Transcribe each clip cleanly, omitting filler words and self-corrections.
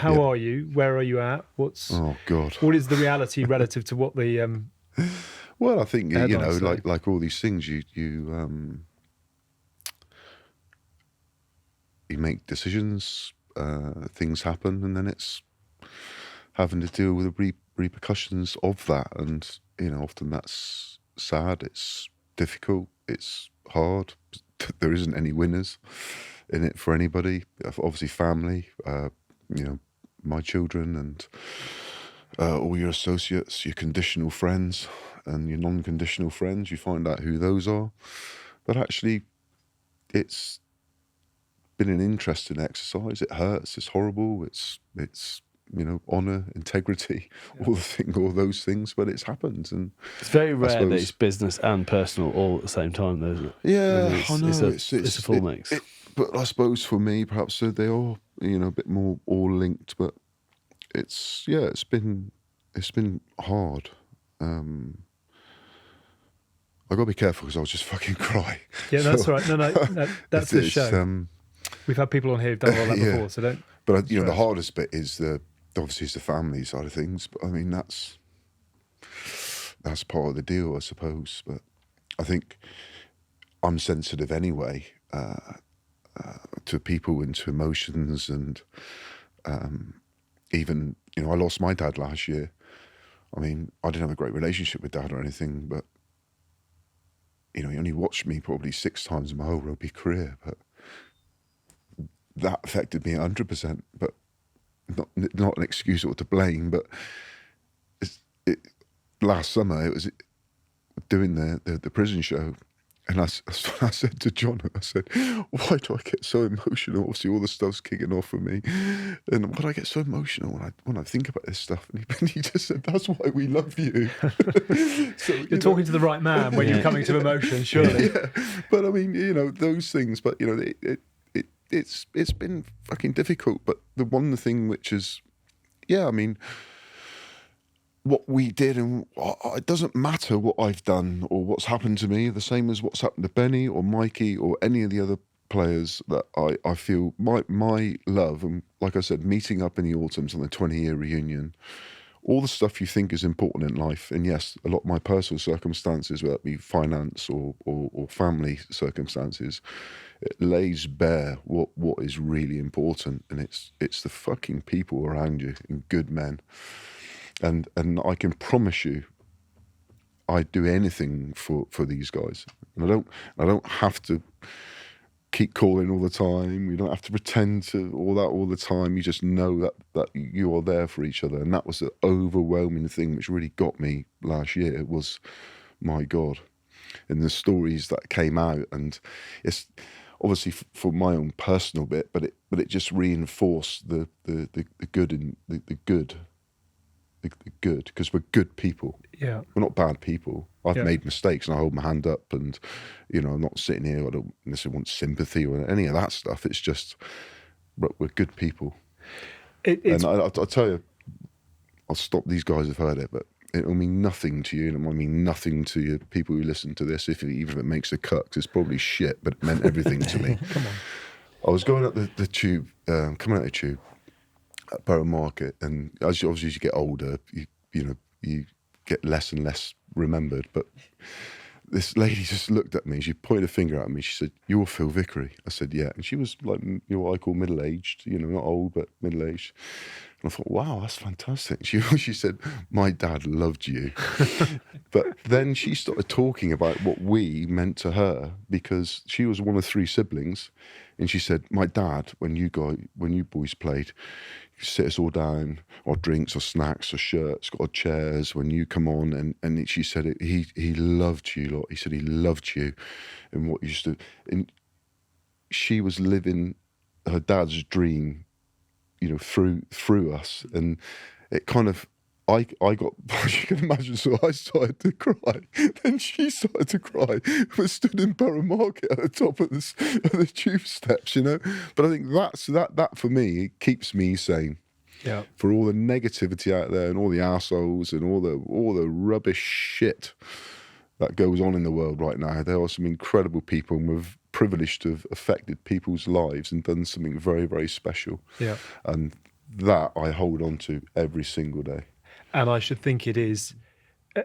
How are you? Where are you at? Oh God. What is the reality relative to what the Well, I think headlines say? like all these things, you make decisions, things happen, and then it's having to deal with the repercussions of that. And often that's sad. It's difficult. It's hard. There isn't any winners in it for anybody. Obviously, family. My children and all your associates, your conditional friends and your non-conditional friends. You find out who those are. But actually, it's been an interesting exercise. It hurts. It's horrible. It's honour, integrity, all those things. But it's happened, and it's very rare that it's business and personal all at the same time, though, isn't it? Yeah, I know. It's a full mix. But I suppose for me, perhaps they are a bit more all linked. But it's been hard. I got to be careful because I'll just fucking cry. Yeah, that's all right. No, that's the show. We've had people on here who've done all that before, so don't. But the hardest bit is obviously the family side of things. But I mean, that's part of the deal, I suppose. But I think I'm sensitive anyway to people and to emotions, and even I lost my dad last year. I mean, I didn't have a great relationship with Dad or anything, but he only watched me probably 6 times in my whole rugby career, but that affected me 100%. But not an excuse or to blame, but last summer it was doing the prison show, and I said to John, I said, why do I get so emotional? Obviously all the stuff's kicking off for me, and why do I get so emotional when I think about this stuff? And he just said, that's why we love you. So, you're talking to the right man when you're coming to emotion, surely. Yeah. But I mean, those things, but it's been fucking difficult. But the one thing which is, I mean, what we did, and it doesn't matter what I've done or what's happened to me, the same as what's happened to Benny or Mikey or any of the other players, that I feel my love, and like I said, meeting up in the autumns on the 20-year reunion, all the stuff you think is important in life, and yes, a lot of my personal circumstances, whether it be finance or family circumstances, it lays bare what is really important, and it's the fucking people around you, and good men. And I can promise you, I'd do anything for these guys. And I don't have to keep calling all the time. You don't have to pretend to all that all the time. You just know that you are there for each other. And that was the overwhelming thing which really got me last year, was, my God, and the stories that came out. And it's obviously for my own personal bit, but it just reinforced the good and the good. The good, because we're good people. Yeah, we're not bad people. I've made mistakes, and I hold my hand up, and I'm not sitting here. I don't necessarily want sympathy or any of that stuff. It's just, we're good people. And I'll tell you, I'll stop. These guys have heard it, but it will mean nothing to you, and it might mean nothing to you people who listen to this, even if it makes a cut, because it's probably shit, but it meant everything to me. Come on. I was going up the tube, coming out the tube at Borough Market, and as you get older, you get less and less remembered. But this lady just looked at me. She pointed a finger at me. She said, "You're Phil Vickery." I said, "Yeah." And she was like, what I call middle-aged. Not old, but middle-aged. And I thought, wow, that's fantastic. She said, "My dad loved you." But then she started talking about what we meant to her, because she was one of 3 siblings. And she said, "My dad, when you boys played, you sit us all down, or drinks, or snacks, or shirts, or chairs when you come on." And she said, he loved you lot. He said he loved you, and what you used to. And she was living her dad's dream, through us, and it kind of. I got, you can imagine, so I started to cry. Then she started to cry. We stood in Borough Market at the top of the tube steps, But I think that for me, it keeps me sane. Yeah. For all the negativity out there, and all the assholes, and all the rubbish shit that goes on in the world right now, there are some incredible people, and we're privileged to have affected people's lives and done something very, very special. Yeah. And that I hold on to every single day. And I should think it is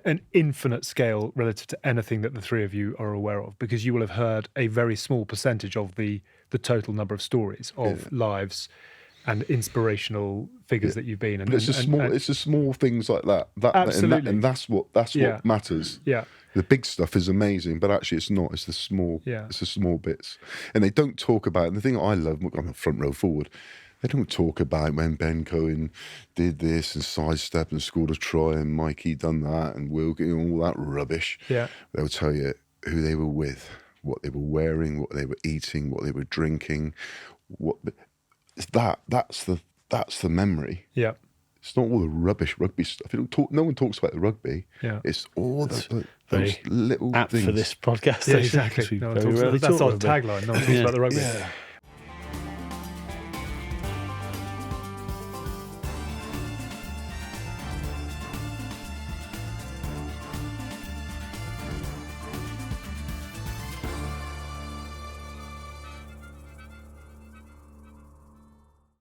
an infinite scale relative to anything that the three of you are aware of, because you will have heard a very small percentage of the total number of stories of lives and inspirational figures that you've been. And it's the small things like that. Absolutely. And that's what matters. Yeah. The big stuff is amazing, but actually it's not. It's the small. It's the small bits, and they don't talk about. And the thing I love, I'm front row forward. They don't talk about when Ben Cohen did this and sidestep and scored a try and Mikey done that and Wilkie and all that rubbish. Yeah. They'll tell you who they were with, what they were wearing, what they were eating, what they were drinking. That's the memory. Yeah. It's not all the rubbish rugby stuff. No one talks about the rugby. Yeah. It's all those Very little apt things. for this podcast. Yeah, exactly. That's our tagline. No one talks about the rugby. Yeah.